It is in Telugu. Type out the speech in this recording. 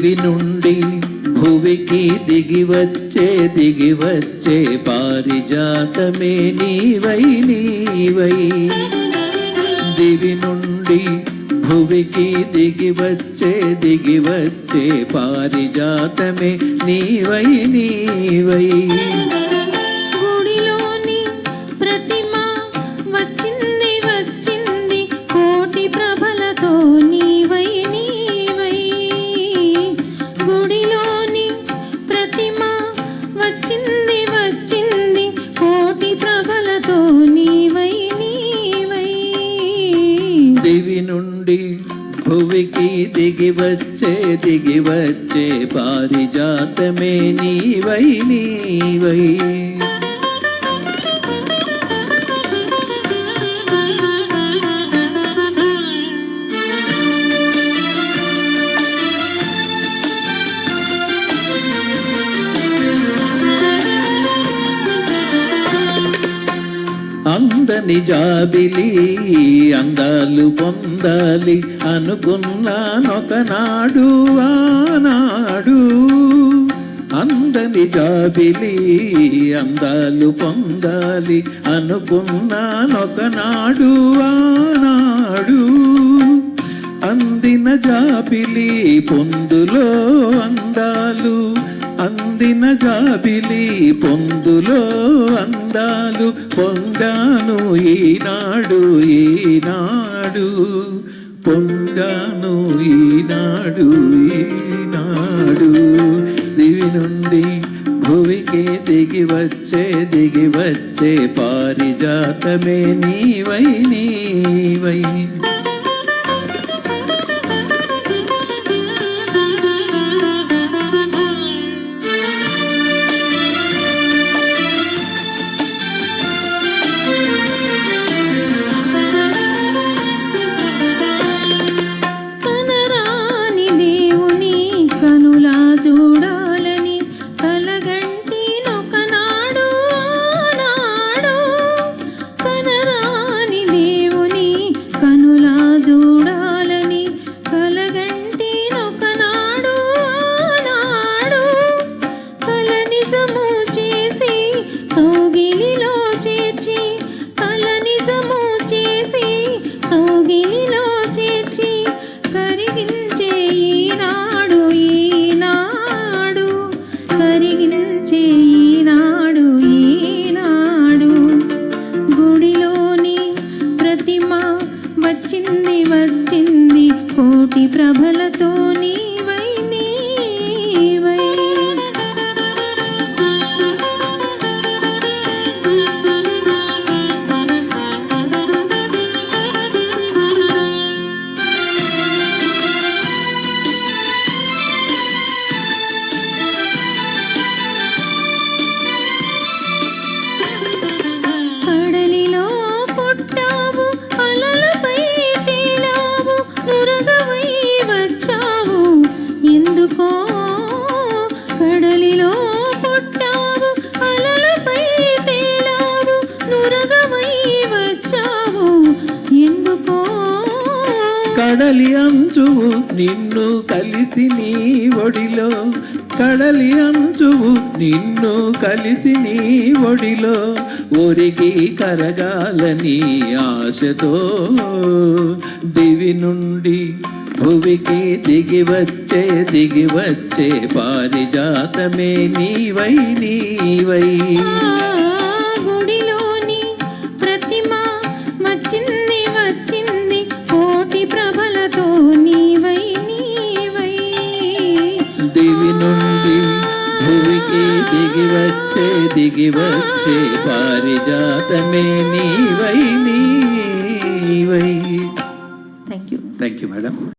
దివి నుండి భువికి దిగివచ్చే పారిజాతమే నీవై నీవై. దివి నుండి భువికి దిగివచ్చే పారిజాతమే నీవై నీవై. దివి నుండి భువికి దిగివచ్చే పారిజాతమే నీవై నీవై. అందని జాబిలి అందాలు పొందాలి అనుకున్నానొకనాడు ఆనాడు. అందని జాబిలి అందాలు పొందాలి అనుకున్నానొకనాడు ఆనాడు. అందిన జాబిలి పొందులో అందాలు, అందిన జాబిలి పొందులో అందాలు పొందాను ఈనాడు ఈనాడు. పొందాను ఈనాడు ఈనాడు. దివి నుండి భువికి దిగివచ్చే పారిజాతమే నీవై నీవై. వచ్చింది కోటి ప్రభలతో నీవై నీవై. కడలిలో పుట్టావు అలలపై తేలావు నురగవై వచ్చావు ఎందుకో. కడలిలో పుట్టావు అలలపై తేలావు నురగవై వచ్చావు ఎందుకో. కడలి అంచువు నిన్ను కలిసి నీ ఒడిలో, కడలి అంచువు నిన్ను కలిసి నీ ఒడిలో ఒరిగి కరగాలని ఆశతో. దివి నుండి భువికి దిగివచ్చే పారిజాతమే నీవై నీవై. గుడిలోని ప్రతిమ వచ్చింది కోటి ప్రభలతో నీవై నీవై. దివి నుండి భువికి దిగివచ్చే పారిజాతమే నీవై నీవై. Thank you madam.